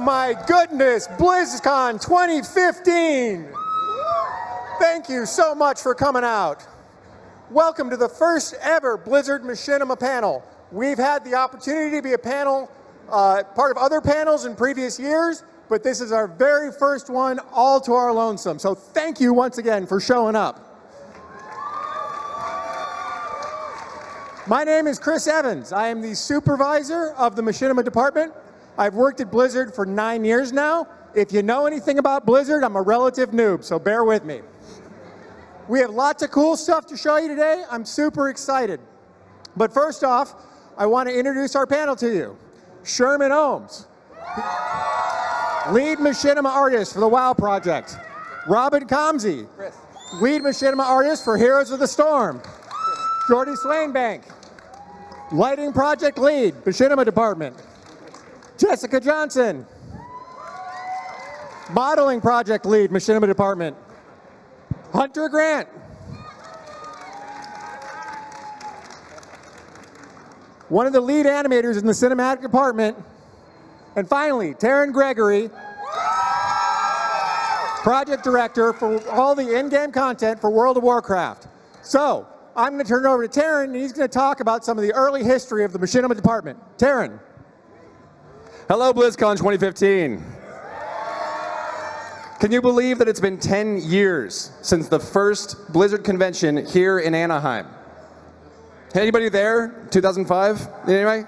my goodness, BlizzCon 2015! Thank you so much for coming out. Welcome to the first ever Blizzard Machinima panel. We've had the opportunity to be a panel, part of other panels in previous years, but this is our very first one all to our lonesome. So thank you once again for showing up. My name is Chris Evans. I am the supervisor of the Machinima department. I've worked at Blizzard for 9 years now. If you know anything about Blizzard, I'm a relative noob, so bear with me. We have lots of cool stuff to show you today. I'm super excited. But first off, I want to introduce our panel to you. Sherman Ohms, lead Machinima artist for the WoW project. Robin Comsey, lead Machinima artist for Heroes of the Storm. Jordy Swainbank, lighting project lead, Machinima department. Jessica Johnson, modeling project lead, Machinima department. Hunter Grant, one of the lead animators in the cinematic department. And finally, Taryn Gregory, project director for all the in-game content for World of Warcraft. So, I'm going to turn it over to Taryn, and he's going to talk about some of the early history of the Machinima department. Taryn. Hello, BlizzCon 2015. Can you believe that it's been 10 years since the first Blizzard convention here in Anaheim? Anybody there? 2005? Anyway?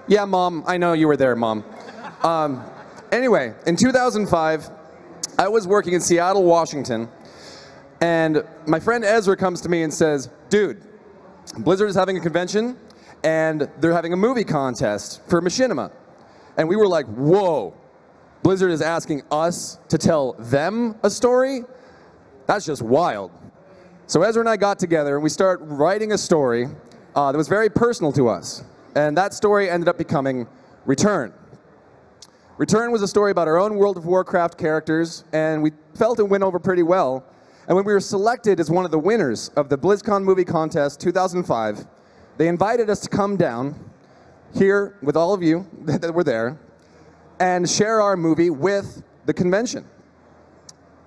Yeah, Mom. I know you were there, Mom. Anyway, in 2005, I was working in Seattle, Washington, and my friend Ezra comes to me and says, dude, Blizzard is having a convention, and they're having a movie contest for Machinima. And we were like, whoa, Blizzard is asking us to tell them a story? That's just wild. So Ezra and I got together and we started writing a story that was very personal to us. And that story ended up becoming Return. Return was a story about our own World of Warcraft characters, and we felt it went over pretty well. And when we were selected as one of the winners of the BlizzCon Movie Contest 2005, they invited us to come down here with all of you that were there and share our movie with the convention.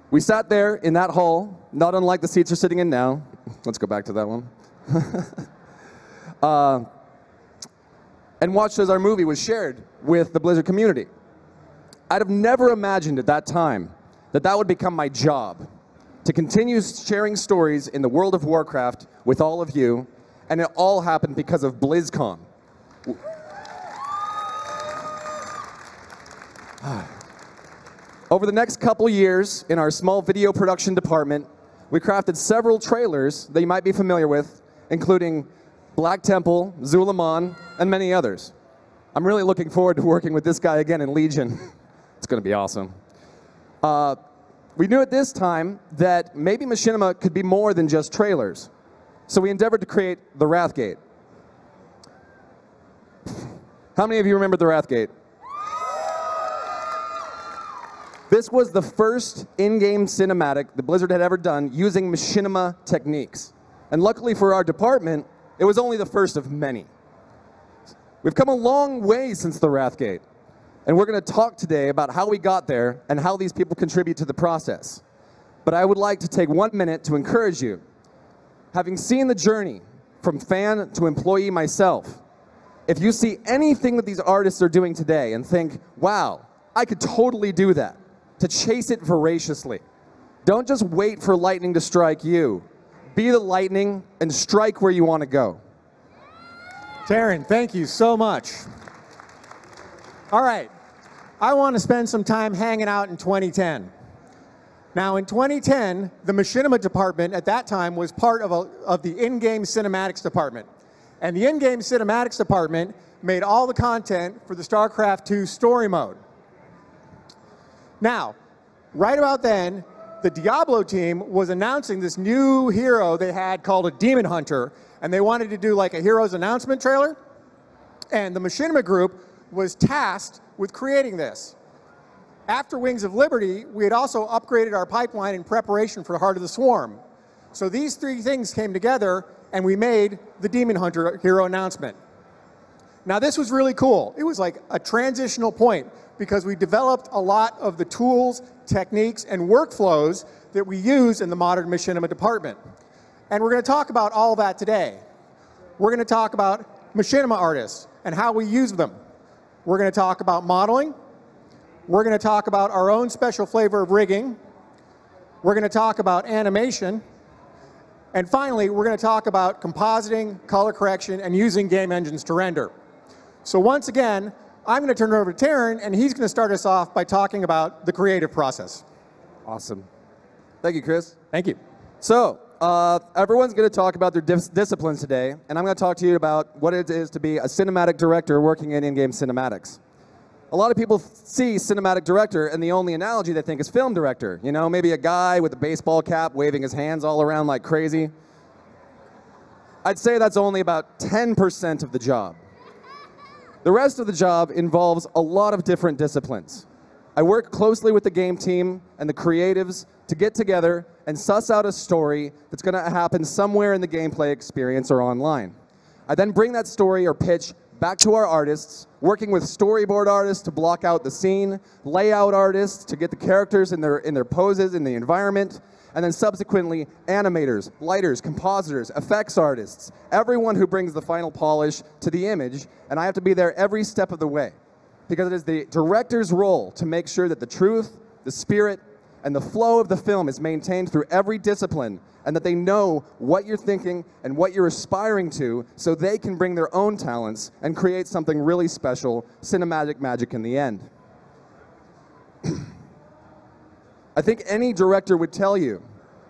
We sat there in that hall, not unlike the seats you're sitting in now. Let's go back to that one. And watched as our movie was shared with the Blizzard community. I'd have never imagined at that time that that would become my job, to continue sharing stories in the World of Warcraft with all of you, and it all happened because of BlizzCon. Over the next couple years, in our small video production department, we crafted several trailers that you might be familiar with, including Black Temple, Zulaman, and many others. I'm really looking forward to working with this guy again in Legion. It's going to be awesome. We knew at this time that maybe Machinima could be more than just trailers. So we endeavored to create the Wrathgate. How many of you remember the Wrathgate? This was the first in-game cinematic that Blizzard had ever done using Machinima techniques. And luckily for our department, it was only the first of many. We've come a long way since the Wrathgate. And we're going to talk today about how we got there and how these people contribute to the process. But I would like to take 1 minute to encourage you. Having seen the journey from fan to employee myself, if you see anything that these artists are doing today and think, wow, I could totally do that, to chase it voraciously. Don't just wait for lightning to strike you. Be the lightning and strike where you want to go. Taryn, thank you so much. All right, I want to spend some time hanging out in 2010. Now, in 2010, the Machinima department at that time was part of the in-game cinematics department. And the in-game cinematics department made all the content for the StarCraft II story mode. Now, right about then, the Diablo team was announcing this new hero they had called a Demon Hunter, and they wanted to do like a hero's announcement trailer. And the Machinima group was tasked with creating this. After Wings of Liberty, we had also upgraded our pipeline in preparation for Heart of the Swarm. So these three things came together, and we made the Demon Hunter hero announcement. Now this was really cool. It was like a transitional point because we developed a lot of the tools, techniques, and workflows that we use in the modern machinima department. And we're going to talk about all that today. We're going to talk about machinima artists and how we use them. We're going to talk about modeling. We're going to talk about our own special flavor of rigging. We're going to talk about animation. And finally, we're going to talk about compositing, color correction, and using game engines to render. So once again, I'm going to turn it over to Taryn, and he's going to start us off by talking about the creative process. Awesome. Thank you, Chris. Thank you. So, everyone's going to talk about their disciplines today, and I'm going to talk to you about what it is to be a cinematic director working in-game cinematics. A lot of people see cinematic director, and the only analogy they think is film director. You know, maybe a guy with a baseball cap waving his hands all around like crazy. I'd say that's only about 10% of the job. The rest of the job involves a lot of different disciplines. I work closely with the game team and the creatives to get together and suss out a story that's going to happen somewhere in the gameplay experience or online. I then bring that story or pitch back to our artists, working with storyboard artists to block out the scene, layout artists to get the characters in their poses in the environment, and then subsequently animators, lighters, compositors, effects artists, everyone who brings the final polish to the image, and I have to be there every step of the way. Because it is the director's role to make sure that the truth, the spirit, and the flow of the film is maintained through every discipline, and that they know what you're thinking and what you're aspiring to so they can bring their own talents and create something really special, cinematic magic in the end. I think any director would tell you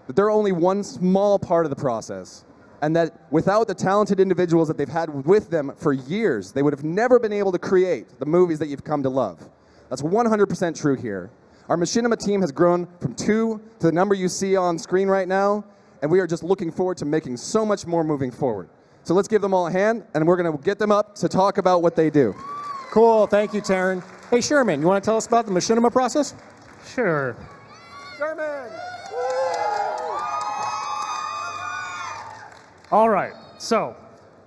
that they're only one small part of the process, and that without the talented individuals that they've had with them for years, they would have never been able to create the movies that you've come to love. That's 100% true here. Our machinima team has grown from 2 to the number you see on screen right now, and we are just looking forward to making so much more moving forward. So let's give them all a hand, and we're going to get them up to talk about what they do. Cool, thank you, Taryn. Hey, Sherman, you want to tell us about the machinima process? Sure. Sherman! All right, so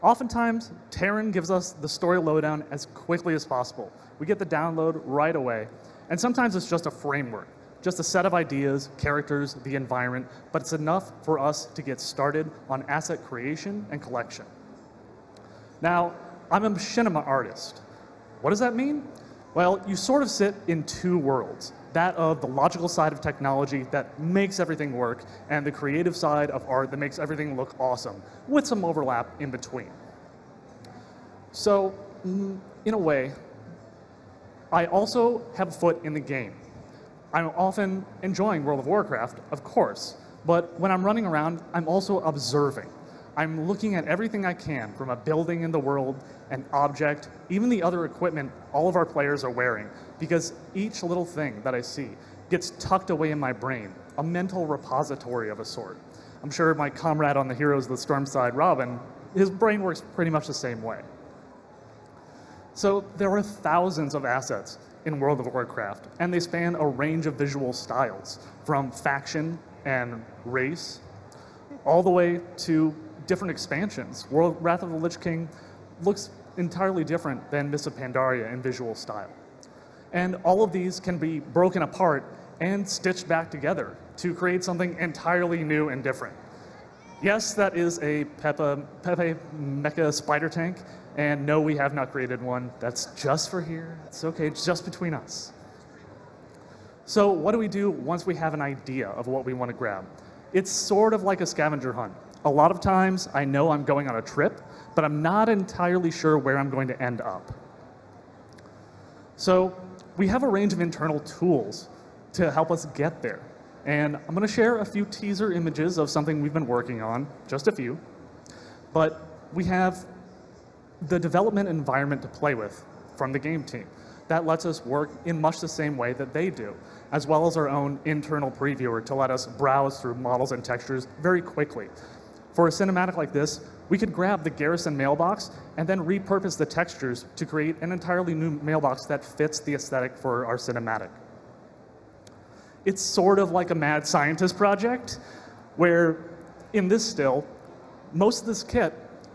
oftentimes Taryn gives us the story lowdown as quickly as possible. We get the download right away, and sometimes it's just a framework, just a set of ideas, characters, the environment, but it's enough for us to get started on asset creation and collection. Now, I'm a machinima artist. What does that mean? Well, you sort of sit in 2 worlds. That of the logical side of technology that makes everything work, and the creative side of art that makes everything look awesome, with some overlap in between. So, in a way, I also have a foot in the game. I'm often enjoying World of Warcraft, of course, but when I'm running around, I'm also observing. I'm looking at everything I can, from a building in the world, an object, even the other equipment all of our players are wearing, because each little thing that I see gets tucked away in my brain, a mental repository of a sort. I'm sure my comrade on the Heroes of the Storm side, Robin, his brain works pretty much the same way. So there are thousands of assets in World of Warcraft, and they span a range of visual styles, from faction and race, all the way to different expansions. Wrath of the Lich King looks entirely different than Mists of Pandaria in visual style. And all of these can be broken apart and stitched back together to create something entirely new and different. Yes, that is a Pepe Mecha Spider Tank, and no, we have not created one. That's just for here. It's okay, it's just between us. So what do we do once we have an idea of what we want to grab? It's sort of like a scavenger hunt. A lot of times I know I'm going on a trip, but I'm not entirely sure where I'm going to end up. So we have a range of internal tools to help us get there. And I'm going to share a few teaser images of something we've been working on, just a few. But we have the development environment to play with from the game team. That lets us work in much the same way that they do, as well as our own internal previewer to let us browse through models and textures very quickly. For a cinematic like this, we could grab the Garrison mailbox and then repurpose the textures to create an entirely new mailbox that fits the aesthetic for our cinematic. It's sort of like a mad scientist project, where in this still, most of this kit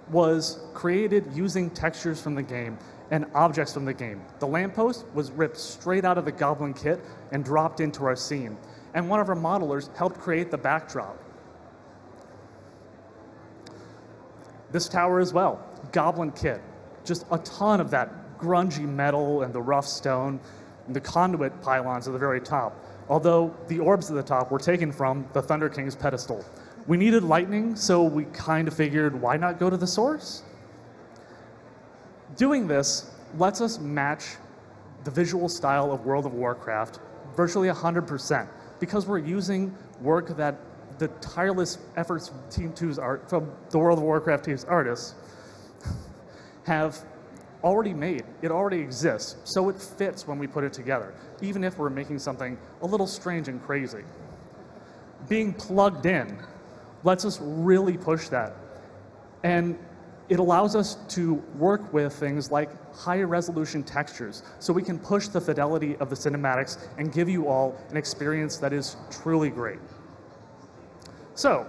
was created using textures from the game and objects from the game. The lamppost was ripped straight out of the Goblin kit and dropped into our scene. And one of our modelers helped create the backdrop. This tower as well, Goblin kit. Just a ton of that grungy metal and the rough stone, and the conduit pylons at the very top. Although the orbs at the top were taken from the Thunder King's pedestal. We needed lightning, so we kind of figured, why not go to the source? Doing this lets us match the visual style of World of Warcraft virtually 100%, because we're using work that the tireless efforts from the World of Warcraft team's artists have already made. It already exists, so it fits when we put it together, even if we're making something a little strange and crazy. Being plugged in lets us really push that. And it allows us to work with things like higher resolution textures, so we can push the fidelity of the cinematics and give you all an experience that is truly great. So,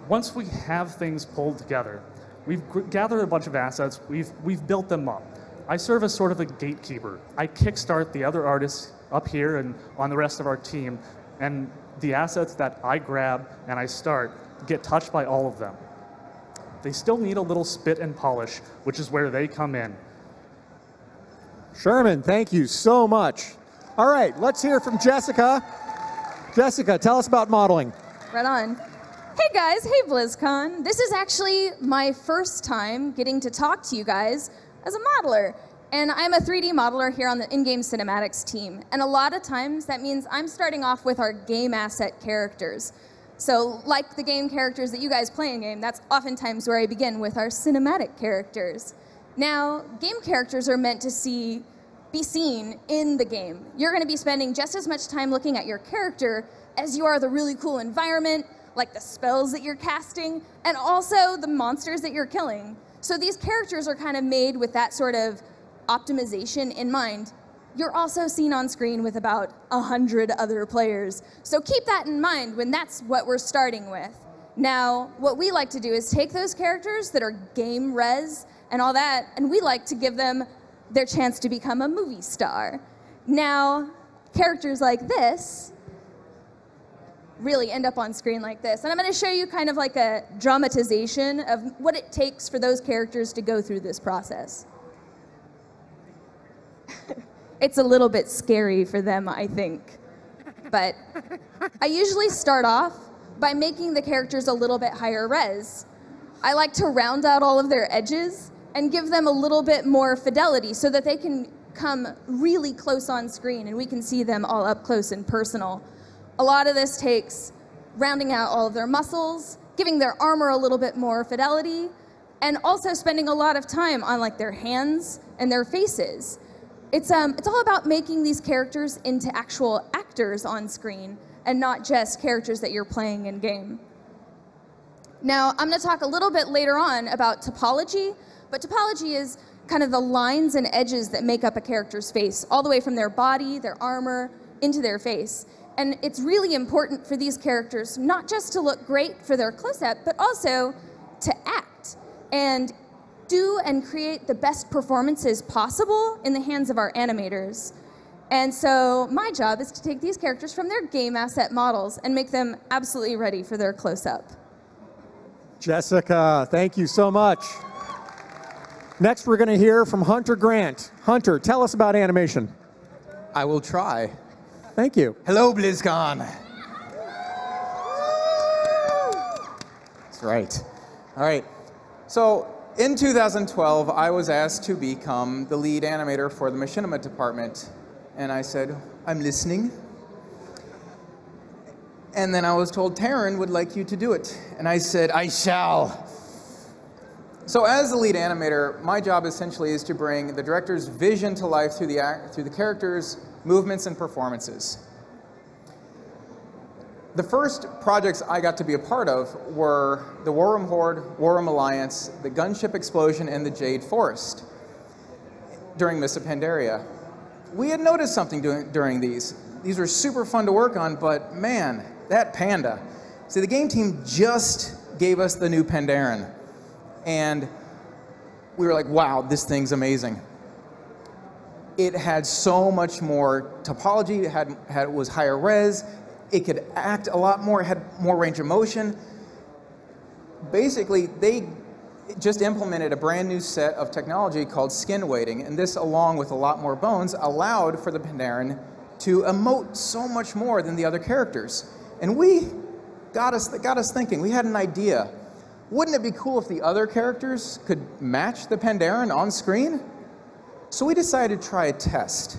once we have things pulled together, we've gathered a bunch of assets, we've built them up. I serve as sort of a gatekeeper. I kickstart the other artists up here and on the rest of our team, and the assets that I grab and I start get touched by all of them. They still need a little spit and polish, which is where they come in. Sherman, thank you so much. All right, let's hear from Jessica. Jessica, tell us about modeling. Right on. Hey guys, hey BlizzCon. This is actually my first time getting to talk to you guys as a modeler. And I'm a 3D modeler here on the in-game cinematics team. And a lot of times that means I'm starting off with our game asset characters. So like the game characters that you guys play in game, that's oftentimes where I begin with our cinematic characters. Now, game characters are meant to be seen in the game. You're going to be spending just as much time looking at your character as you are the really cool environment, like the spells that you're casting, and also the monsters that you're killing. So these characters are kind of made with that sort of optimization in mind. You're also seen on screen with about 100 other players. So keep that in mind when that's what we're starting with. Now, what we like to do is take those characters that are game res and all that, and we like to give them their chance to become a movie star. Now, characters like this really end up on screen like this. And I'm going to show you kind of like a dramatization of what it takes for those characters to go through this process. It's a little bit scary for them, I think. But I usually start off by making the characters a little bit higher res. I like to round out all of their edges and give them a little bit more fidelity so that they can come really close on screen and we can see them all up close and personal. A lot of this takes rounding out all of their muscles, giving their armor a little bit more fidelity, and also spending a lot of time on like their hands and their faces. It's all about making these characters into actual actors on screen and not just characters that you're playing in game. Now, I'm going to talk a little bit later on about topology, but topology is kind of the lines and edges that make up a character's face, all the way from their body, their armor, into their face. And it's really important for these characters not just to look great for their close-up, but also to act and do and create the best performances possible in the hands of our animators. And so my job is to take these characters from their game asset models and make them absolutely ready for their close-up. Jessica, thank you so much. Next, we're going to hear from Hunter Grant. Hunter, tell us about animation. I will try. Thank you. Hello, BlizzCon. That's right. All right. So in 2012, I was asked to become the lead animator for the machinima department. And I said, I'm listening. And then I was told, Taryn would like you to do it. And I said, I shall. So as the lead animator, my job essentially is to bring the director's vision to life through the characters, movements, and performances. The first projects I got to be a part of were the Warroom Horde, Warroom Alliance, the Gunship Explosion, and the Jade Forest during Mists of Pandaria. We had noticed something during these. These were super fun to work on, but man, that panda. See, the game team just gave us the new Pandaren. And we were like, wow, this thing's amazing. It had so much more topology, it was higher res, it could act a lot more, it had more range of motion. Basically, they just implemented a brand new set of technology called skin weighting, and this, along with a lot more bones, allowed for the Pandaren to emote so much more than the other characters. And we got us thinking. We had an idea. Wouldn't it be cool if the other characters could match the Pandaren on screen? So we decided to try a test.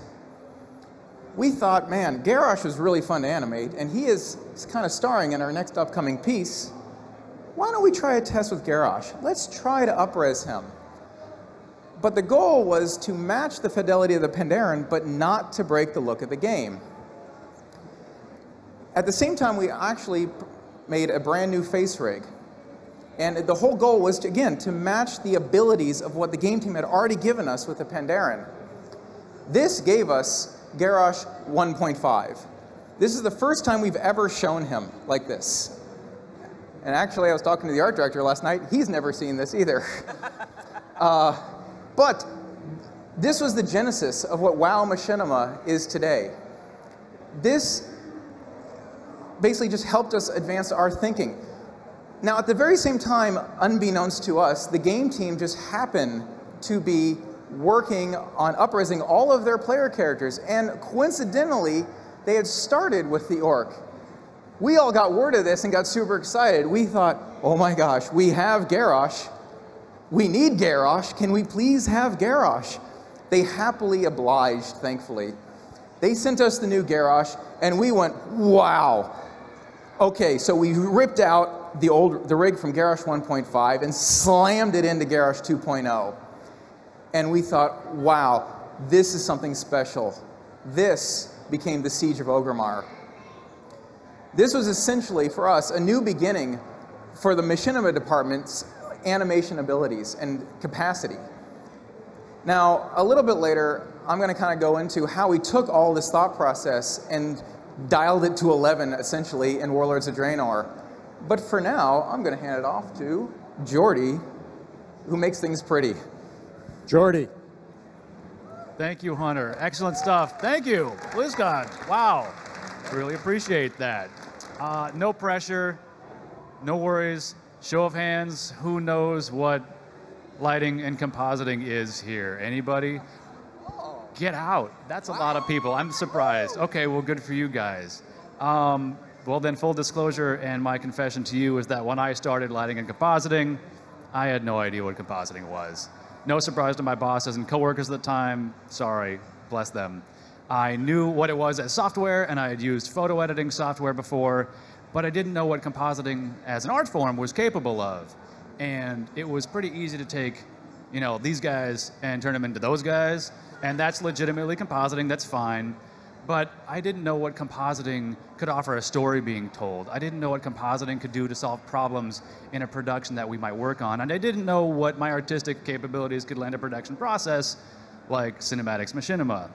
We thought, man, Garrosh was really fun to animate, and he's kind of starring in our next upcoming piece. Why don't we try a test with Garrosh? Let's try to up-res him. But the goal was to match the fidelity of the Pandaren, but not to break the look of the game. At the same time, we actually made a brand new face rig. And the whole goal was, again, to match the abilities of what the game team had already given us with the Pandaren. This gave us Garrosh 1.5. This is the first time we've ever shown him like this. And actually, I was talking to the art director last night. He's never seen this either. But this was the genesis of what WoW Machinima is today. This basically just helped us advance our thinking. Now, at the very same time, unbeknownst to us, the game team just happened to be working on up-resing all of their player characters, and coincidentally, they had started with the orc. We all got word of this and got super excited. We thought, oh my gosh, we have Garrosh. We need Garrosh. Can we please have Garrosh? They happily obliged, thankfully. They sent us the new Garrosh, and we went, wow. Okay, so we ripped out the rig from Garrosh 1.5 and slammed it into Garrosh 2.0. And we thought, wow, this is something special. This became the Siege of Orgrimmar. This was essentially, for us, a new beginning for the Machinima department's animation abilities and capacity. Now, a little bit later, I'm going to kind of go into how we took all this thought process and dialed it to 11, essentially, in Warlords of Draenor. But for now, I'm going to hand it off to Jordy, who makes things pretty. Jordy. Thank you, Hunter. Excellent stuff. Thank you, BlizzCon. Wow. Really appreciate that. No pressure, no worries. Show of hands, who knows what lighting and compositing is here? Anybody? Get out. That's a lot of people. I'm surprised. Okay, well, good for you guys. Well, then, full disclosure, and my confession to you is that when I started lighting and compositing, I had no idea what compositing was. No surprise to my bosses and coworkers at the time. Sorry, bless them. I knew what it was as software, and I had used photo editing software before, but I didn't know what compositing as an art form was capable of. And it was pretty easy to take, you know, these guys and turn them into those guys, and that's legitimately compositing, that's fine. But I didn't know what compositing could offer a story being told. I didn't know what compositing could do to solve problems in a production that we might work on. And I didn't know what my artistic capabilities could lend a production process like Cinematics Machinima.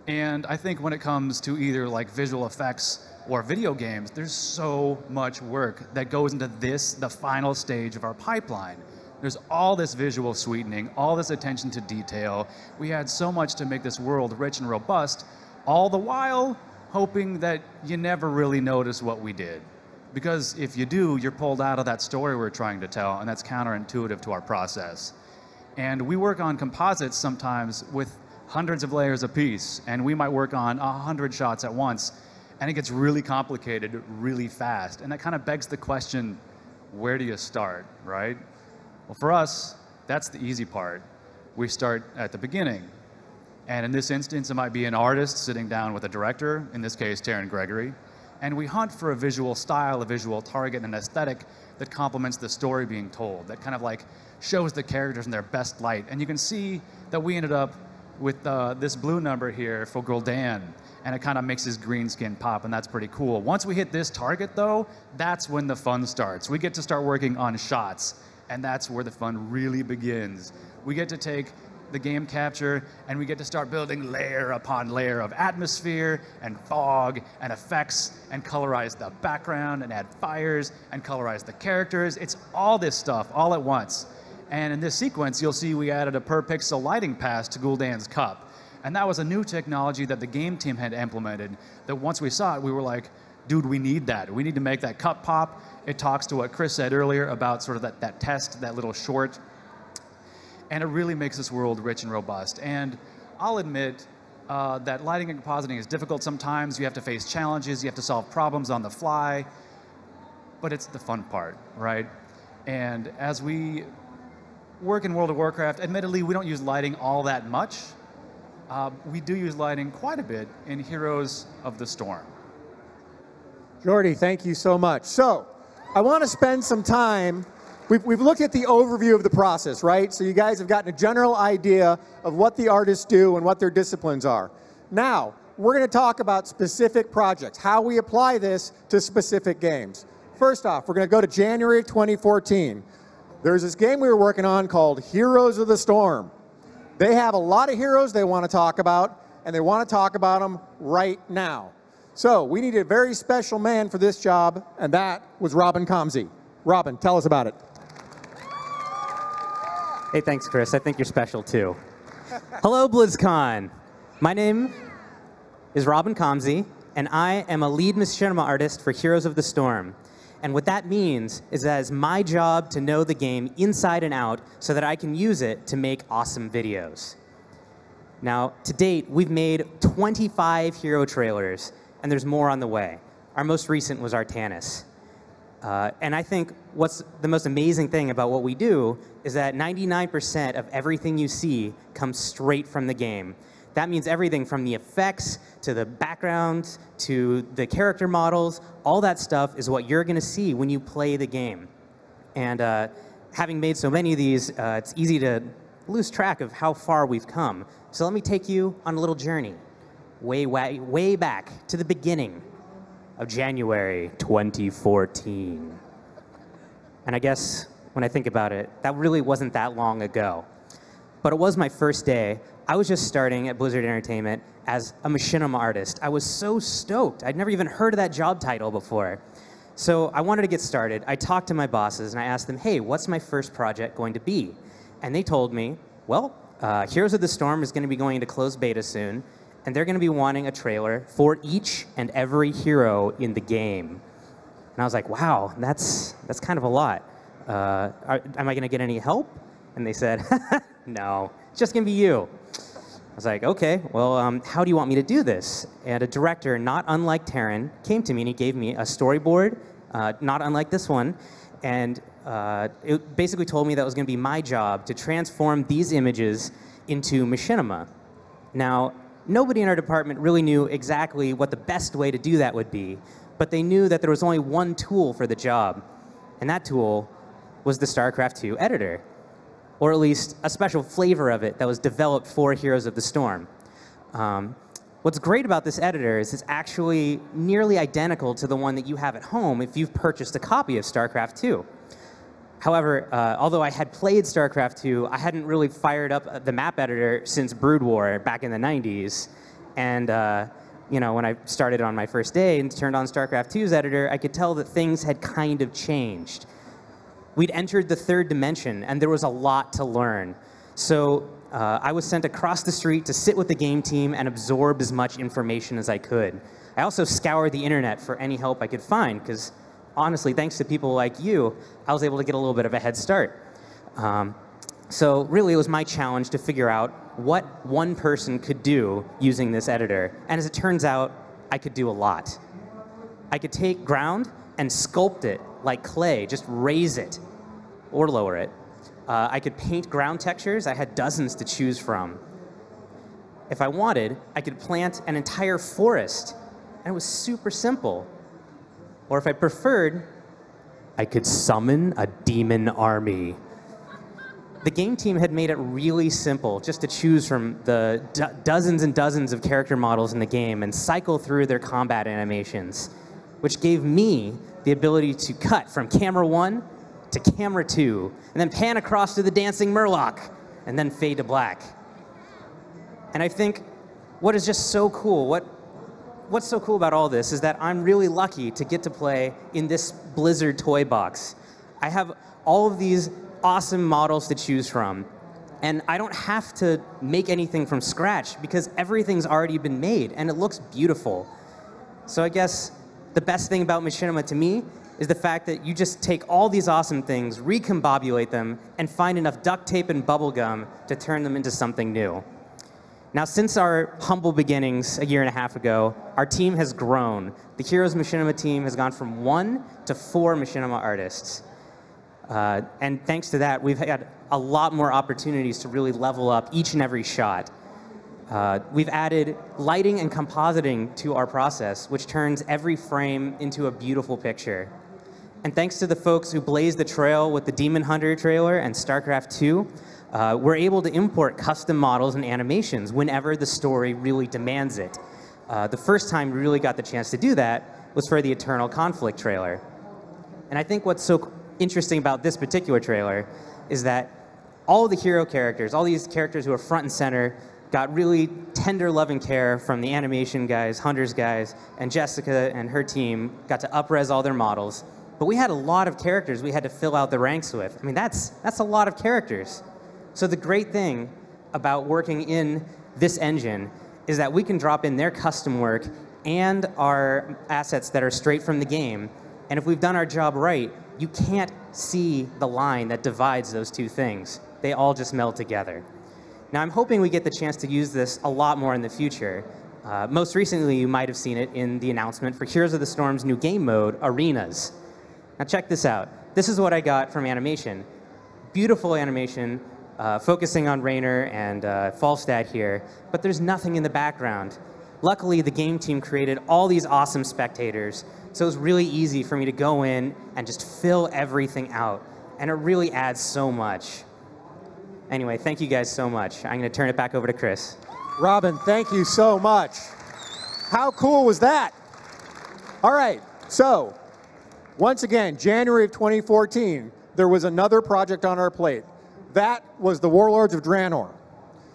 And I think when it comes to either like visual effects or video games, there's so much work that goes into this, the final stage of our pipeline. There's all this visual sweetening, all this attention to detail. We had so much to make this world rich and robust, all the while hoping that you never really notice what we did. Because if you do, you're pulled out of that story we're trying to tell, and that's counterintuitive to our process. And we work on composites sometimes with hundreds of layers apiece, and we might work on 100 shots at once, and it gets really complicated really fast. And that kind of begs the question, where do you start, right? Well, for us, that's the easy part. We start at the beginning. And in this instance, it might be an artist sitting down with a director, in this case, Taryn Gregory, and we hunt for a visual style, a visual target, and an aesthetic that complements the story being told, that kind of like shows the characters in their best light. And you can see that we ended up with this blue number here for Gul'dan, and it kind of makes his green skin pop, and that's pretty cool. Once we hit this target, though, that's when the fun starts. We get to start working on shots, and that's where the fun really begins. We get to take the game capture, and we get to start building layer upon layer of atmosphere and fog and effects and colorize the background and add fires and colorize the characters. It's all this stuff all at once. And in this sequence, you'll see we added a per pixel lighting pass to Gul'dan's cup. And that was a new technology that the game team had implemented, that once we saw it, we were like, dude, we need that. We need to make that cup pop. It talks to what Chris said earlier about sort of that test, that little short. And it really makes this world rich and robust. And I'll admit that lighting and compositing is difficult sometimes. You have to face challenges. You have to solve problems on the fly. But it's the fun part, right? And as we work in World of Warcraft, admittedly, we don't use lighting all that much. We do use lighting quite a bit in Heroes of the Storm. Jordy, thank you so much. So I want to spend some time. We've looked at the overview of the process, right? So you guys have gotten a general idea of what the artists do and what their disciplines are. Now, we're going to talk about specific projects, how we apply this to specific games. First off, we're going to go to January 2014. There's this game we were working on called Heroes of the Storm. They have a lot of heroes they want to talk about, and they want to talk about them right now. So we needed a very special man for this job, and that was Robin Comsey. Robin, tell us about it. Hey, thanks, Chris. I think you're special, too. Hello, BlizzCon. My name is Robin Comsey, and I am a lead machinima artist for Heroes of the Storm. And what that means is that it's my job to know the game inside and out so that I can use it to make awesome videos. Now, to date, we've made 25 hero trailers, and there's more on the way. Our most recent was Artanis. And I think what's the most amazing thing about what we do is that 99% of everything you see comes straight from the game. That means everything from the effects to the backgrounds to the character models. All that stuff is what you're going to see when you play the game. And having made so many of these, it's easy to lose track of how far we've come. So let me take you on a little journey way back to the beginning of January 2014. And I guess when I think about it, that really wasn't that long ago. But it was my first day. I was just starting at Blizzard Entertainment as a machinima artist. I was so stoked. I'd never even heard of that job title before. So I wanted to get started. I talked to my bosses and I asked them, hey, what's my first project going to be? And they told me, well, Heroes of the Storm is going to be going into closed beta soon, and they're going to be wanting a trailer for each and every hero in the game. And I was like, wow, that's kind of a lot. Am I going to get any help? And they said, no, it's just going to be you. I was like, okay, well, how do you want me to do this? And a director, not unlike Taryn, came to me and he gave me a storyboard, not unlike this one, and it basically told me that it was going to be my job to transform these images into machinima. Now, nobody in our department really knew exactly what the best way to do that would be, but they knew that there was only one tool for the job, and that tool was the StarCraft II editor, or at least a special flavor of it that was developed for Heroes of the Storm. What's great about this editor is it's actually nearly identical to the one that you have at home if you've purchased a copy of StarCraft II. However, although I had played StarCraft II, I hadn't really fired up the map editor since Brood War back in the 90s. And you know, when I started on my first day and turned on StarCraft II's editor, I could tell that things had kind of changed. We'd entered the third dimension, and there was a lot to learn. So I was sent across the street to sit with the game team and absorb as much information as I could. I also scoured the internet for any help I could find, because honestly, thanks to people like you, I was able to get a little bit of a head start. So really, it was my challenge to figure out what one person could do using this editor. And as it turns out, I could do a lot. I could take ground and sculpt it like clay, just raise it or lower it. I could paint ground textures. I had dozens to choose from. If I wanted, I could plant an entire forest, and it was super simple. Or if I preferred, I could summon a demon army. The game team had made it really simple just to choose from the dozens and dozens of character models in the game and cycle through their combat animations, which gave me the ability to cut from camera 1 to camera 2, and then pan across to the dancing Murloc, and then fade to black. And I think what is just so cool, what's so cool about all this is that I'm really lucky to get to play in this Blizzard toy box. I have all of these awesome models to choose from. And I don't have to make anything from scratch because everything's already been made and it looks beautiful. So I guess the best thing about Machinima to me is the fact that you just take all these awesome things, recombobulate them, and find enough duct tape and bubble gum to turn them into something new. Now, since our humble beginnings a year and a half ago, our team has grown. The Heroes Machinima team has gone from 1 to 4 Machinima artists. And thanks to that, we've had a lot more opportunities to really level up each and every shot. We've added lighting and compositing to our process, which turns every frame into a beautiful picture. And thanks to the folks who blazed the trail with the Demon Hunter trailer and StarCraft 2, we're able to import custom models and animations whenever the story really demands it. The first time we really got the chance to do that was for the Eternal Conflict trailer. And I think what's so interesting about this particular trailer is that all of the hero characters, all these characters who are front and center, got really tender love and care from the animation guys, Hunters guys, and Jessica and her team got to up-res all their models. But we had a lot of characters we had to fill out the ranks with. I mean, that's a lot of characters. So the great thing about working in this engine is that we can drop in their custom work and our assets that are straight from the game. And if we've done our job right, you can't see the line that divides those two things. They all just meld together. Now, I'm hoping we get the chance to use this a lot more in the future. Most recently, you might have seen it in the announcement for Heroes of the Storm's new game mode, Arenas. Now, check this out. This is what I got from animation. Beautiful animation, focusing on Raynor and Falstad here, but there's nothing in the background. Luckily, the game team created all these awesome spectators, so it was really easy for me to go in and just fill everything out, and it really adds so much. Anyway, thank you guys so much. I'm going to turn it back over to Chris. Robin, thank you so much. How cool was that? All right, so once again, January of 2014, there was another project on our plate. That was the Warlords of Draenor.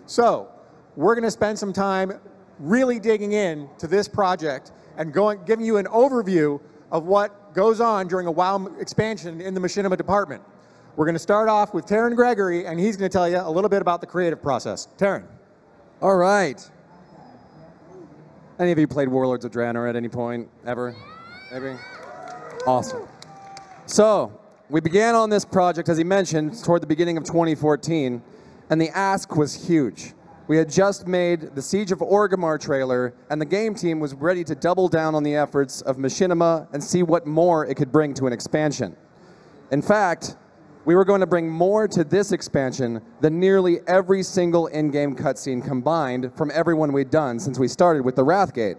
So we're going to spend some time really digging in to this project and giving you an overview of what goes on during a WoW expansion in the Machinima department. We're going to start off with Taryn Gregory, and he's going to tell you a little bit about the creative process. Taryn. All right. Any of you played Warlords of Draenor at any point, ever? Maybe? Awesome. So, we began on this project, as he mentioned, toward the beginning of 2014, and the ask was huge. We had just made the Siege of Orgrimmar trailer, and the game team was ready to double down on the efforts of Machinima and see what more it could bring to an expansion. In fact, we were going to bring more to this expansion than nearly every single in-game cutscene combined from everyone we'd done since we started with the Wrathgate.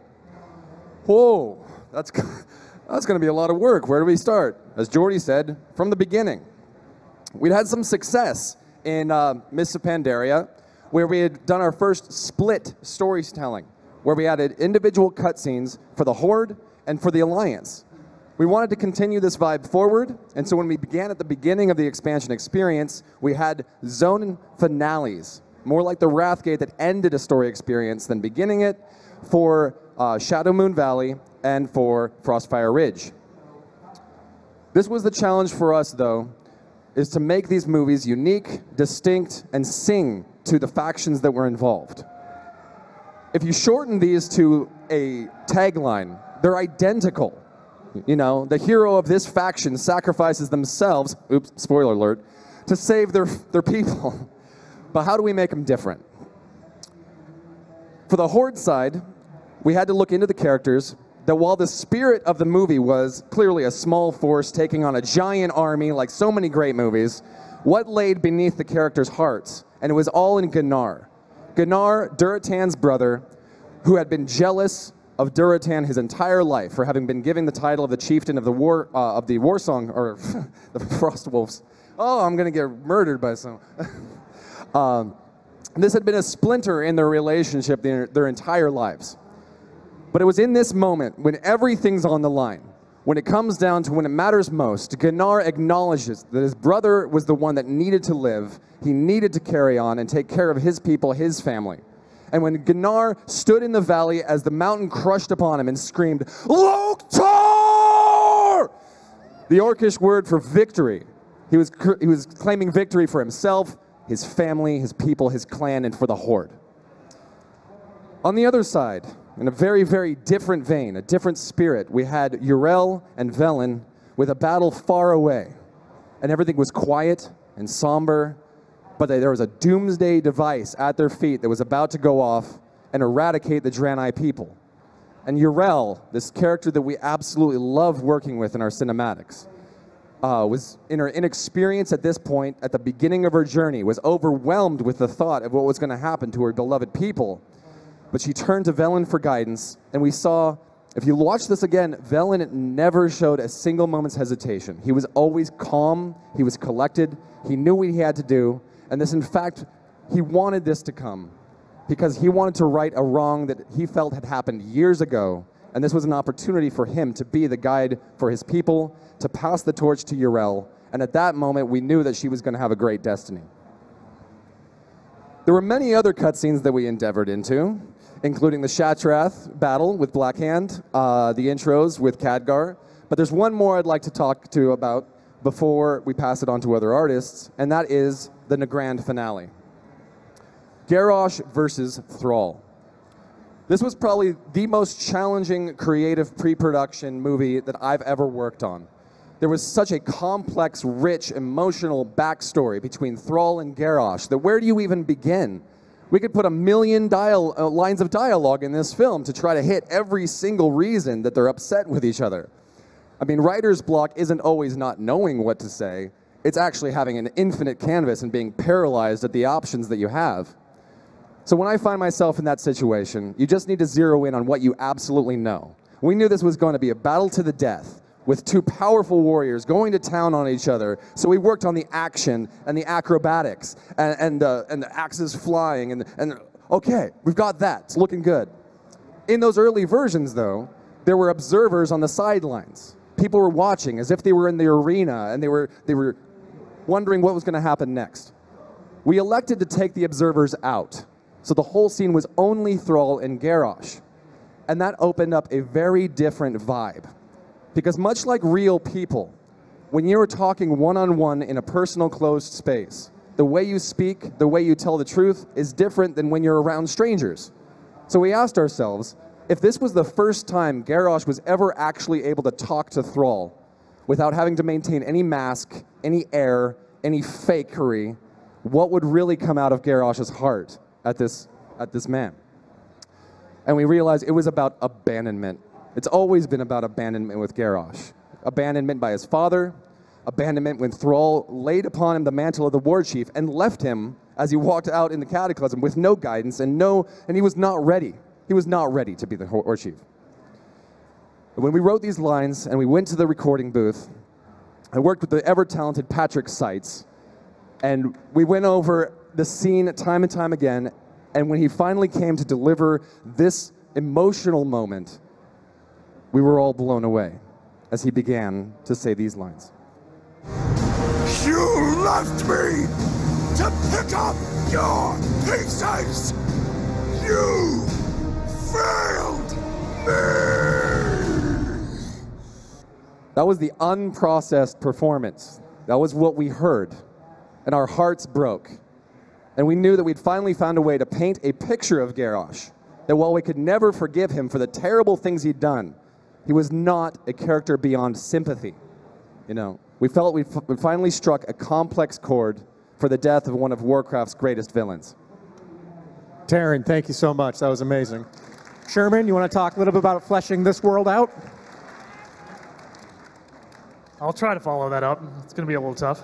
Whoa, that's going to be a lot of work. Where do we start? As Jordy said, from the beginning. We'd had some success in Mists of Pandaria, where we had done our first split storytelling, where we added individual cutscenes for the Horde and for the Alliance. We wanted to continue this vibe forward, and so when we began at the beginning of the expansion experience, we had zone finales, more like the Wrathgate that ended a story experience than beginning it, for Shadow Moon Valley and for Frostfire Ridge. This was the challenge for us, though, is to make these movies unique, distinct, and sing to the factions that were involved. If you shorten these to a tagline, they're identical. You know, the hero of this faction sacrifices themselves, oops, spoiler alert, to save their people. But how do we make them different? For the Horde side, we had to look into the characters, that while the spirit of the movie was clearly a small force taking on a giant army like so many great movies, what laid beneath the characters' hearts? And it was all in Gunnar. Gunnar, Duratan's brother, who had been jealous of Duratan his entire life for having been given the title of the chieftain of the Warsong, or the Frostwolves. Oh, I'm gonna get murdered by some. This had been a splinter in their relationship their entire lives. But it was in this moment, when everything's on the line, when it comes down to when it matters most, Gunnar acknowledges that his brother was the one that needed to live, he needed to carry on and take care of his people, his family. And when Gunnar stood in the valley as the mountain crushed upon him and screamed, Loktar! The Orcish word for victory, He was claiming victory for himself, his family, his people, his clan, and for the Horde. On the other side, in a very, very different vein, a different spirit, we had Yrel and Velen with a battle far away. And everything was quiet and somber, but there was a doomsday device at their feet that was about to go off and eradicate the Draenei people. And Yrel, this character that we absolutely love working with in our cinematics, was in her inexperience at this point, at the beginning of her journey, was overwhelmed with the thought of what was going to happen to her beloved people. But she turned to Velen for guidance, and we saw, if you watch this again, Velen never showed a single moment's hesitation. He was always calm, he was collected, he knew what he had to do, and this, in fact, he wanted this to come because he wanted to right a wrong that he felt had happened years ago, and this was an opportunity for him to be the guide for his people, to pass the torch to Yrel, and at that moment we knew that she was going to have a great destiny. There were many other cutscenes that we endeavored into, including the Shatrath battle with Blackhand, the intros with Khadgar, but there's one more I'd like to talk to about before we pass it on to other artists, and that is the grand finale. Garrosh versus Thrall. This was probably the most challenging creative pre-production movie that I've ever worked on. There was such a complex, rich, emotional backstory between Thrall and Garrosh that where do you even begin? We could put 1 million lines of dialogue in this film to try to hit every single reason that they're upset with each other. I mean, writer's block isn't always not knowing what to say. It's actually having an infinite canvas and being paralyzed at the options that you have. So when I find myself in that situation, you just need to zero in on what you absolutely know. We knew this was going to be a battle to the death with two powerful warriors going to town on each other. So we worked on the action and the acrobatics and the axes flying and okay, we've got that. It's looking good. In those early versions, though, there were observers on the sidelines. People were watching as if they were in the arena and they were wondering what was going to happen next. We elected to take the observers out. So the whole scene was only Thrall and Garrosh. And that opened up a very different vibe. Because much like real people, when you're talking one-on-one in a personal closed space, the way you speak, the way you tell the truth is different than when you're around strangers. So we asked ourselves, if this was the first time Garrosh was ever actually able to talk to Thrall without having to maintain any mask, any air, any fakery, what would really come out of Garrosh's heart at this man? And we realized it was about abandonment. It's always been about abandonment with Garrosh. Abandonment by his father, abandonment when Thrall laid upon him the mantle of the war chief and left him as he walked out in the cataclysm with no guidance and he was not ready. He was not ready to be the war chief. When we wrote these lines and we went to the recording booth, I worked with the ever-talented Patrick Seitz, and we went over the scene time and time again, and when he finally came to deliver this emotional moment, we were all blown away as he began to say these lines. You left me to pick up your pieces. You failed me. That was the unprocessed performance. That was what we heard, and our hearts broke. And we knew that we'd finally found a way to paint a picture of Garrosh, that while we could never forgive him for the terrible things he'd done, he was not a character beyond sympathy. You know, we felt we finally struck a complex chord for the death of one of Warcraft's greatest villains. Taryn, thank you so much. That was amazing. Sherman, you want to talk a little bit about fleshing this world out? I'll try to follow that up. It's going to be a little tough.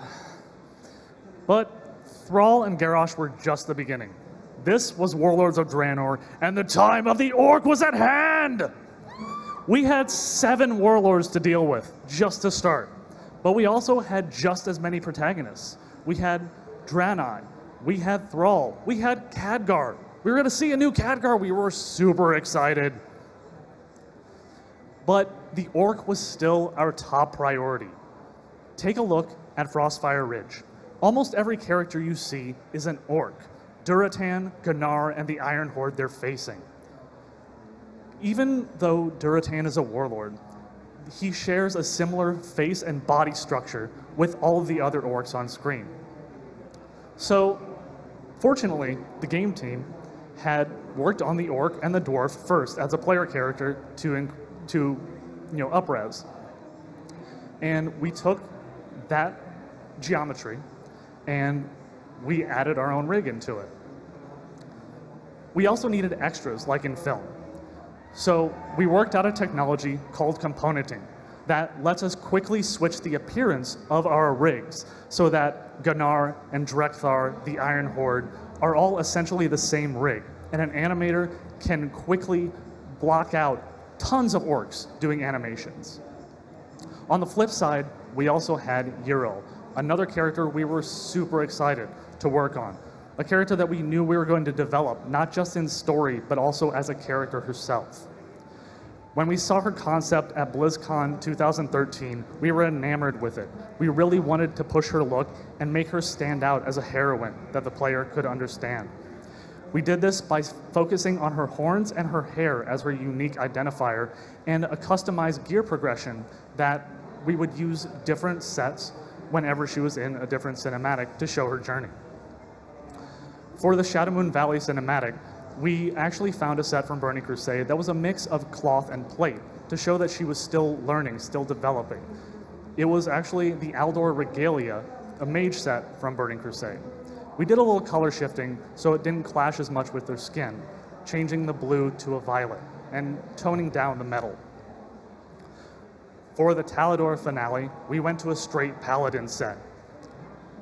But Thrall and Garrosh were just the beginning. This was Warlords of Draenor, and the time of the Orc was at hand! We had 7 warlords to deal with, just to start. But we also had just as many protagonists. We had Draenei, we had Thrall, we had Khadgar. We were going to see a new Khadgar. We were super excited. But the Orc was still our top priority. Take a look at Frostfire Ridge. Almost every character you see is an Orc. Duratan, Gunnar, and the Iron Horde they're facing. Even though Duratan is a warlord, he shares a similar face and body structure with all of the other orcs on screen. So, fortunately, the game team had worked on the orc and the dwarf first as a player character to up-res. And we took that geometry and we added our own rig into it. We also needed extras, like in film. So we worked out a technology called componenting that lets us quickly switch the appearance of our rigs so that Gunnar and Drekthar, the Iron Horde, are all essentially the same rig. And an animator can quickly block out tons of orcs doing animations. On the flip side, we also had Ural, another character we were super excited to work on. A character that we knew we were going to develop, not just in story, but also as a character herself. When we saw her concept at BlizzCon 2013, we were enamored with it. We really wanted to push her look and make her stand out as a heroine that the player could understand. We did this by focusing on her horns and her hair as her unique identifier, and a customized gear progression that we would use different sets whenever she was in a different cinematic to show her journey. For the Shadowmoon Valley cinematic, we actually found a set from Burning Crusade that was a mix of cloth and plate to show that she was still learning, still developing. It was actually the Aldor Regalia, a mage set from Burning Crusade. We did a little color shifting so it didn't clash as much with their skin, changing the blue to a violet and toning down the metal. For the Talador finale, we went to a straight paladin set.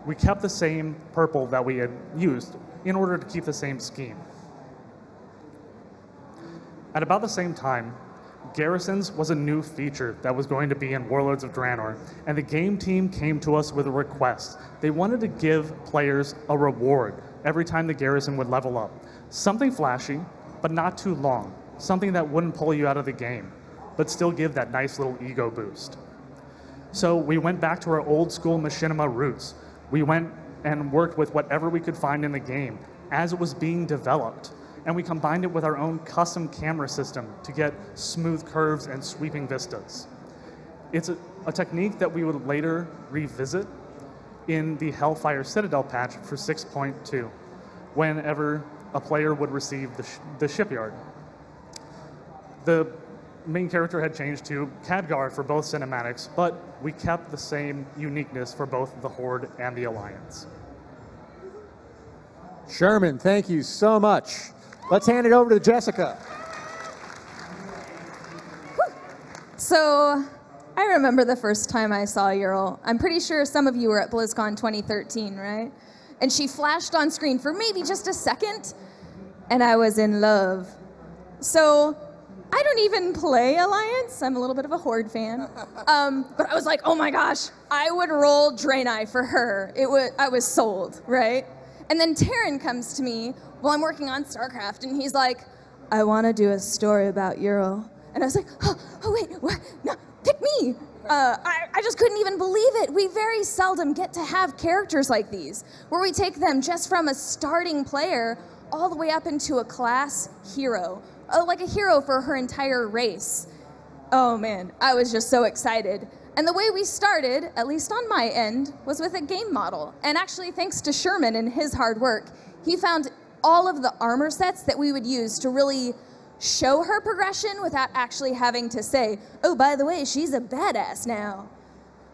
We kept the same purple that we had used in order to keep the same scheme. At about the same time, Garrisons was a new feature that was going to be in Warlords of Draenor, and the game team came to us with a request. They wanted to give players a reward every time the garrison would level up. Something flashy, but not too long. Something that wouldn't pull you out of the game, but still give that nice little ego boost. So we went back to our old school machinima roots. We went and worked with whatever we could find in the game as it was being developed. And we combined it with our own custom camera system to get smooth curves and sweeping vistas. It's a technique that we would later revisit in the Hellfire Citadel patch for 6.2, whenever a player would receive the shipyard. The main character had changed to Khadgar for both cinematics, but we kept the same uniqueness for both the Horde and the Alliance. Sherman, thank you so much. Let's hand it over to Jessica. So, I remember the first time I saw Ural. I'm pretty sure some of you were at BlizzCon 2013, right? And she flashed on screen for maybe just a second, and I was in love. So, I don't even play Alliance. I'm a little bit of a Horde fan. But I was like, oh my gosh, I would roll Draenei for her. I was sold, right? And then Taryn comes to me while I'm working on StarCraft, and he's like, I want to do a story about Ural. And I was like, oh wait, what? No, pick me. I just couldn't even believe it. We very seldom get to have characters like these, where we take them just from a starting player all the way up into a class hero, like a hero for her entire race. Oh man, I was just so excited. And the way we started, at least on my end, was with a game model. And actually, thanks to Sherman and his hard work, he found all of the armor sets that we would use to really show her progression without actually having to say, oh, by the way, she's a badass now.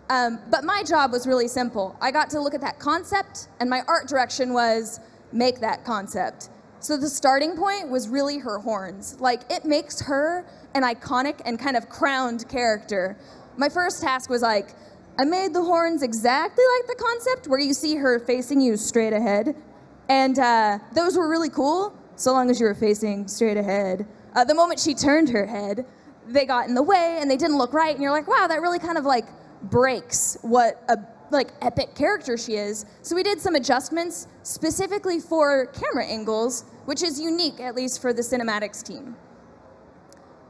But my job was really simple. I got to look at that concept, and my art direction was make that concept. So the starting point was really her horns. Like, it makes her an iconic and kind of crowned character. My first task was like, I made the horns exactly like the concept, where you see her facing you straight ahead. And those were really cool, so long as you were facing straight ahead. The moment she turned her head, they got in the way and they didn't look right, and you're like, wow, that really kind of like breaks what a epic character she is. So we did some adjustments specifically for camera angles, which is unique, at least for the cinematics team.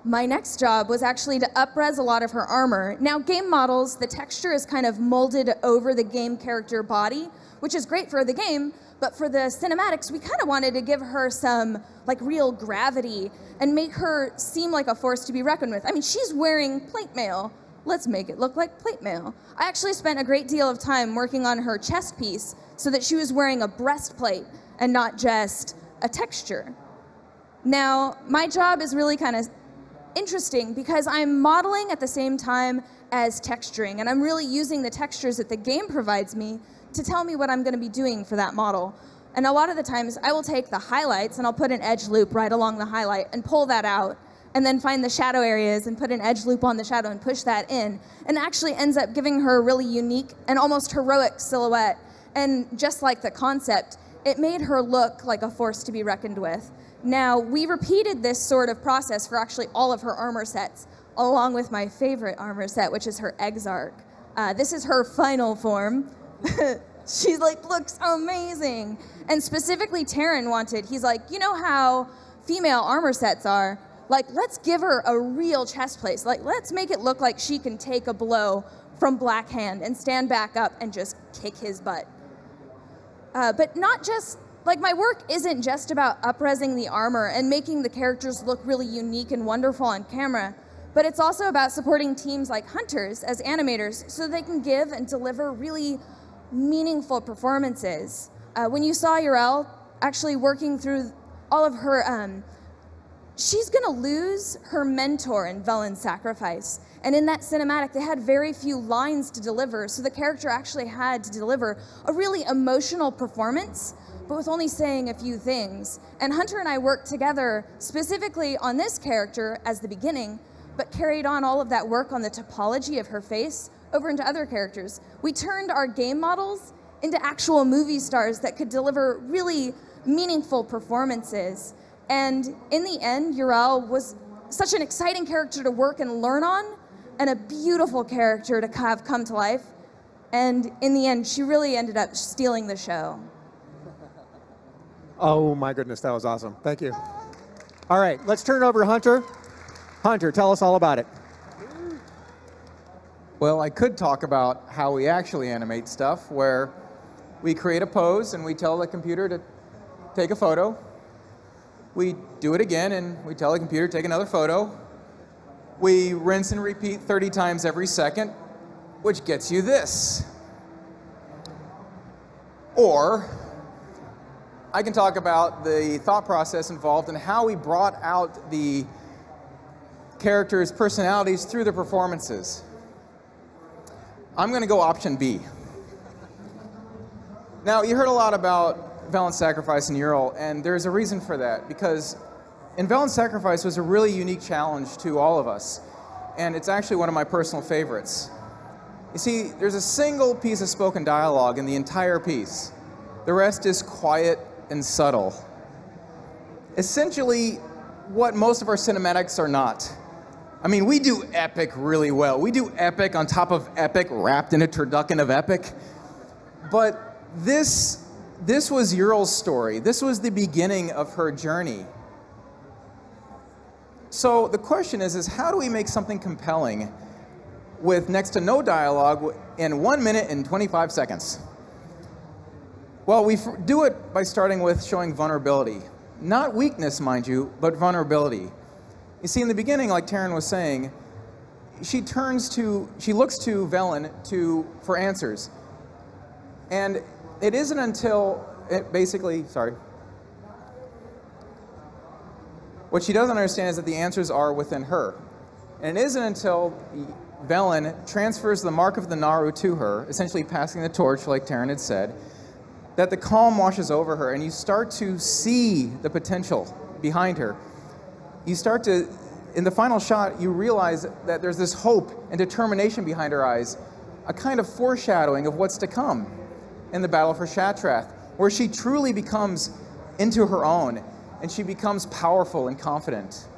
My next job was actually to up-res a lot of her armor. Now, game models, the texture is kind of molded over the game character body, which is great for the game, but for the cinematics, we kind of wanted to give her some like real gravity and make her seem like a force to be reckoned with. I mean, she's wearing plate mail, let's make it look like plate mail. I actually spent a great deal of time working on her chest piece so that she was wearing a breastplate and not just a texture. Now, my job is really kind of interesting because I'm modeling at the same time as texturing, and I'm really using the textures that the game provides me to tell me what I'm going to be doing for that model. And a lot of the times, I will take the highlights and I'll put an edge loop right along the highlight and pull that out, and then find the shadow areas and put an edge loop on the shadow and push that in, and actually ends up giving her a really unique and almost heroic silhouette. And just like the concept, it made her look like a force to be reckoned with. Now, we repeated this sort of process for actually all of her armor sets, along with my favorite armor set, which is her Exarch. This is her final form. She looks amazing. And specifically Taryn wanted, he's like, you know how female armor sets are? Let's give her a real chest plate. Let's make it look like she can take a blow from Black Hand and stand back up and just kick his butt. But not just, my work isn't just about up-resing the armor and making the characters look really unique and wonderful on camera, but it's also about supporting teams like Hunters as animators so they can give and deliver really meaningful performances. When you saw Urel actually working through all of her, she's gonna lose her mentor in Velen's sacrifice. And in that cinematic, they had very few lines to deliver, so the character actually had to deliver a really emotional performance, but with only saying a few things. And Hunter and I worked together specifically on this character as the beginning, but carried on all of that work on the topology of her face over into other characters. We turned our game models into actual movie stars that could deliver really meaningful performances. And in the end, Urel was such an exciting character to work and learn on, and a beautiful character to have come to life. And in the end, she really ended up stealing the show. Oh my goodness, that was awesome. Thank you. All right, let's turn it over to Hunter. Hunter, tell us all about it. Well, I could talk about how we actually animate stuff, where we create a pose and we tell the computer to take a photo. We do it again and we tell the computer to take another photo. We rinse and repeat 30 times every second, which gets you this. Or I can talk about the thought process involved and how we brought out the characters' personalities through their performances. I'm going to go option B. Now, you heard a lot about Velen's Sacrifice and Urel, and there's a reason for that, because in Velen's Sacrifice was a really unique challenge to all of us, and it's actually one of my personal favorites. You see, there's a single piece of spoken dialogue in the entire piece. The rest is quiet and subtle. Essentially, what most of our cinematics are not. I mean, we do epic really well. We do epic on top of epic, wrapped in a turducken of epic. But this was Urel's story. This was the beginning of her journey. So the question is how do we make something compelling with next to no dialogue in 1 minute and 25 seconds? Well, we do it by starting with showing vulnerability. Not weakness, mind you, but vulnerability. You see, in the beginning, like Taryn was saying, she looks to Velen for answers. And it isn't until what she doesn't understand is that the answers are within her. And it isn't until Velen transfers the mark of the Naru to her, essentially passing the torch, like Taryn had said, that the calm washes over her and you start to see the potential behind her. You start to, in the final shot, you realize that there's this hope and determination behind her eyes, a kind of foreshadowing of what's to come in the battle for Shatrath, where she truly becomes into her own and she becomes powerful and confident.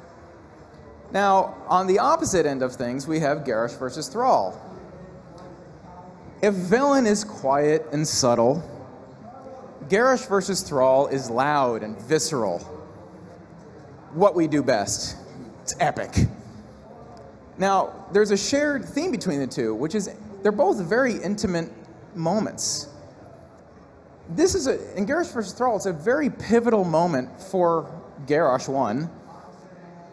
Now, on the opposite end of things, we have Garrosh versus Thrall. If Velen is quiet and subtle, Garrosh versus Thrall is loud and visceral. What we do best. It's epic. Now, there's a shared theme between the two, which is they're both very intimate moments. In Garrosh versus Thrall, it's a very pivotal moment for Garrosh 1,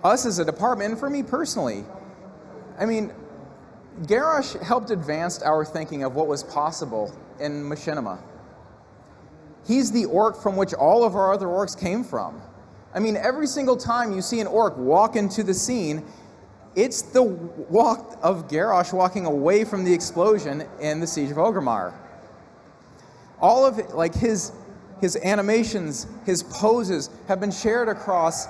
us as a department, and for me personally. I mean, Garrosh helped advance our thinking of what was possible in Machinima. He's the orc from which all of our other orcs came from. I mean, every single time you see an orc walk into the scene, it's the walk of Garrosh walking away from the explosion in the Siege of Orgrimmar. All of it, like his animations, his poses, have been shared across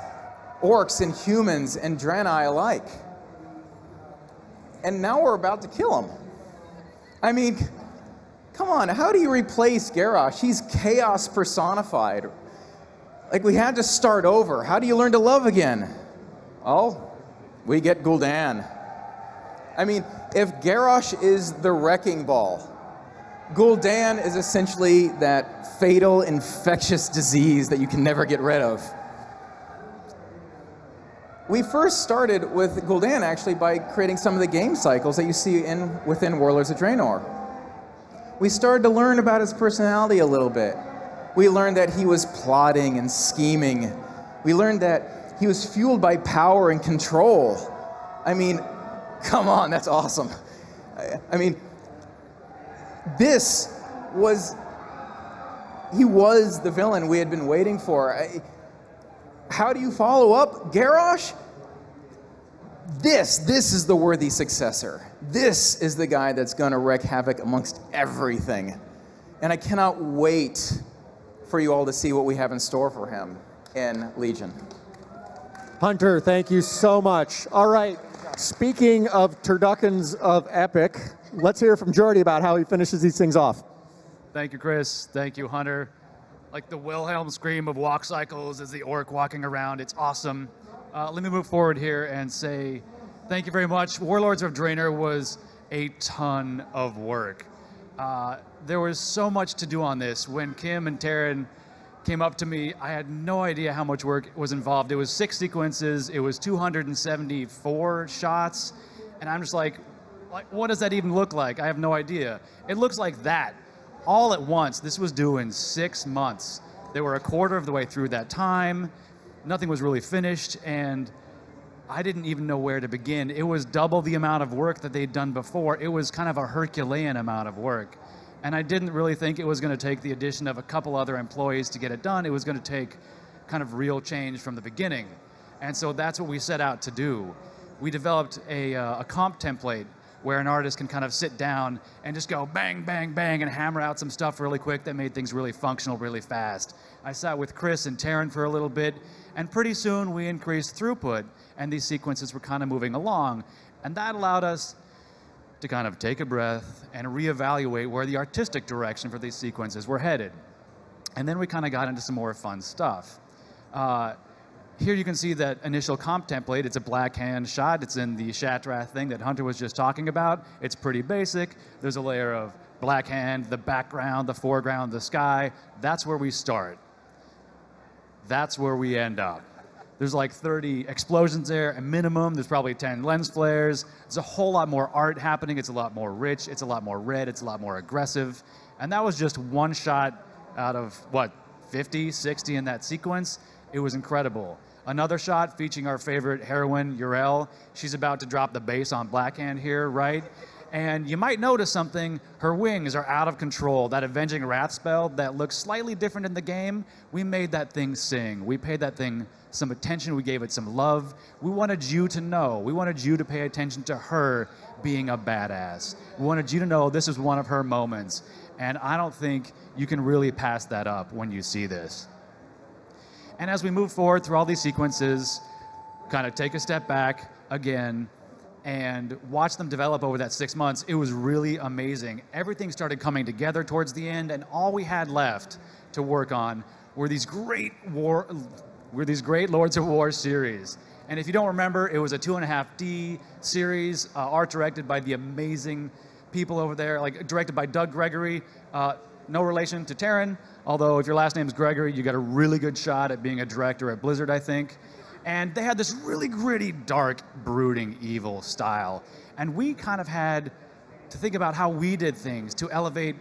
orcs and humans and Draenei alike. And now we're about to kill him. I mean, come on, how do you replace Garrosh? He's chaos personified. Like, we had to start over. How do you learn to love again? Oh, we get Gul'dan. I mean, if Garrosh is the wrecking ball, Gul'dan is essentially that fatal, infectious disease that you can never get rid of. We first started with Gul'dan, actually, by creating some of the game cycles that you see within Warlords of Draenor. We started to learn about his personality a little bit. We learned that he was plotting and scheming. We learned that he was fueled by power and control. I mean, come on, that's awesome. I mean, he was the villain we had been waiting for. How do you follow up Garrosh? This is the worthy successor. This is the guy that's going to wreak havoc amongst everything. And I cannot wait for you all to see what we have in store for him in Legion. Hunter, thank you so much. All right, speaking of turduckens of epic, let's hear from Jordy about how he finishes these things off. Thank you, Chris. Thank you, Hunter. Like the Wilhelm scream of walk cycles as the orc walking around. It's awesome. Let me move forward here and say thank you very much. Warlords of Draenor was a ton of work. There was so much to do on this. When Kim and Taryn came up to me, I had no idea how much work was involved. It was 6 sequences. It was 274 shots. And I'm just like, what does that even look like? I have no idea. It looks like that. All at once. This was due in 6 months. They were a quarter of the way through that time. Nothing was really finished, and I didn't even know where to begin. It was double the amount of work that they'd done before. It was kind of a Herculean amount of work. And I didn't really think it was going to take the addition of a couple other employees to get it done. It was going to take kind of real change from the beginning. And so that's what we set out to do. We developed a comp template where an artist can kind of sit down and just go bang, bang, bang, and hammer out some stuff really quick that made things really functional really fast. I sat with Chris and Taryn for a little bit, and pretty soon we increased throughput, and these sequences were kind of moving along. And that allowed us to kind of take a breath and reevaluate where the artistic direction for these sequences were headed. And then we kind of got into some more fun stuff. Here you can see that initial comp template. It's a black hand shot. It's in the Shatrath thing that Hunter was just talking about. It's pretty basic. There's a layer of black hand, the background, the foreground, the sky. That's where we start. That's where we end up. There's like 30 explosions there, a minimum. There's probably 10 lens flares. There's a whole lot more art happening. It's a lot more rich. It's a lot more red. It's a lot more aggressive. And that was just one shot out of, what, 50, 60 in that sequence. It was incredible. Another shot featuring our favorite heroine, Uriel. She's about to drop the bass on Blackhand here, right? And you might notice something. Her wings are out of control. That Avenging Wrath spell that looks slightly different in the game, we made that thing sing. We paid that thing some attention. We gave it some love. We wanted you to know. We wanted you to pay attention to her being a badass. We wanted you to know this is one of her moments. And I don't think you can really pass that up when you see this. And as we move forward through all these sequences, kind of take a step back again and watch them develop over that 6 months, it was really amazing. Everything started coming together towards the end, and all we had left to work on were these great Lords of War series. And if you don't remember, it was a 2.5D series, art directed by the amazing people over there, like directed by Doug Gregory. No relation to Taryn, although if your last name is Gregory, you got a really good shot at being a director at Blizzard, I think. And they had this really gritty, dark, brooding, evil style. And we kind of had to think about how we did things to elevate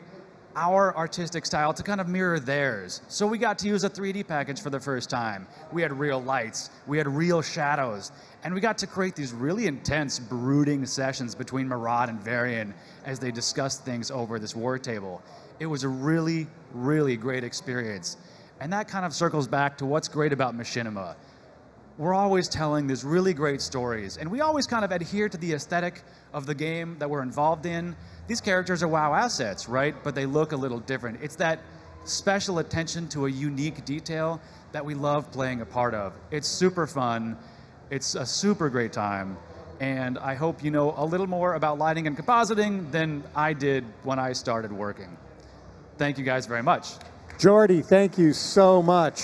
our artistic style to kind of mirror theirs. So we got to use a 3D package for the first time. We had real lights, we had real shadows, and we got to create these really intense, brooding sessions between Murad and Varian as they discussed things over this war table. It was a really, really great experience. And that kind of circles back to what's great about Machinima. We're always telling these really great stories, and we always kind of adhere to the aesthetic of the game that we're involved in. These characters are WoW assets, right? But they look a little different. It's that special attention to a unique detail that we love playing a part of. It's super fun. It's a super great time. And I hope you know a little more about lighting and compositing than I did when I started working. Thank you guys very much. Jordy, thank you so much.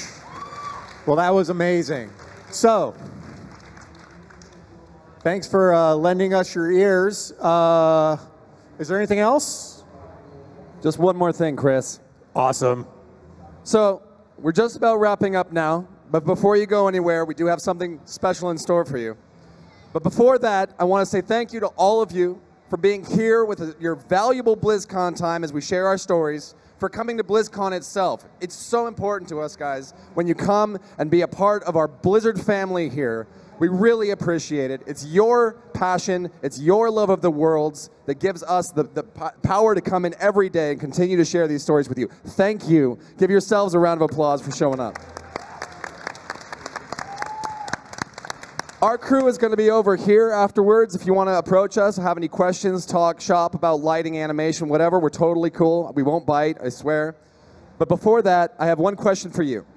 Well, that was amazing. So, thanks for lending us your ears. Is there anything else? Just one more thing, Chris. Awesome. So, we're just about wrapping up now, but before you go anywhere, we do have something special in store for you. But before that, I want to say thank you to all of you for being here with your valuable BlizzCon time as we share our stories, for coming to BlizzCon itself. It's so important to us, guys, when you come and be a part of our Blizzard family here. We really appreciate it. It's your passion, it's your love of the worlds that gives us the power to come in every day and continue to share these stories with you. Thank you. Give yourselves a round of applause for showing up. Our crew is going to be over here afterwards. If you want to approach us, have any questions, talk shop about lighting, animation, whatever, we're totally cool. We won't bite, I swear. But before that, I have one question for you.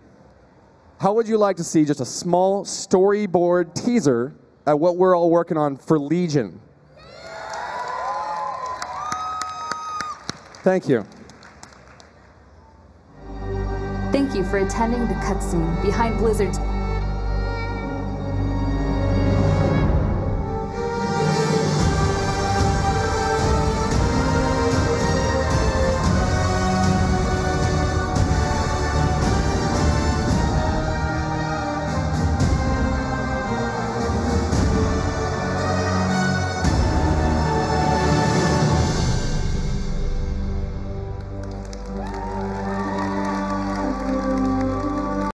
How would you like to see just a small storyboard teaser at what we're all working on for Legion? Thank you. Thank you for attending the cutscene behind Blizzard's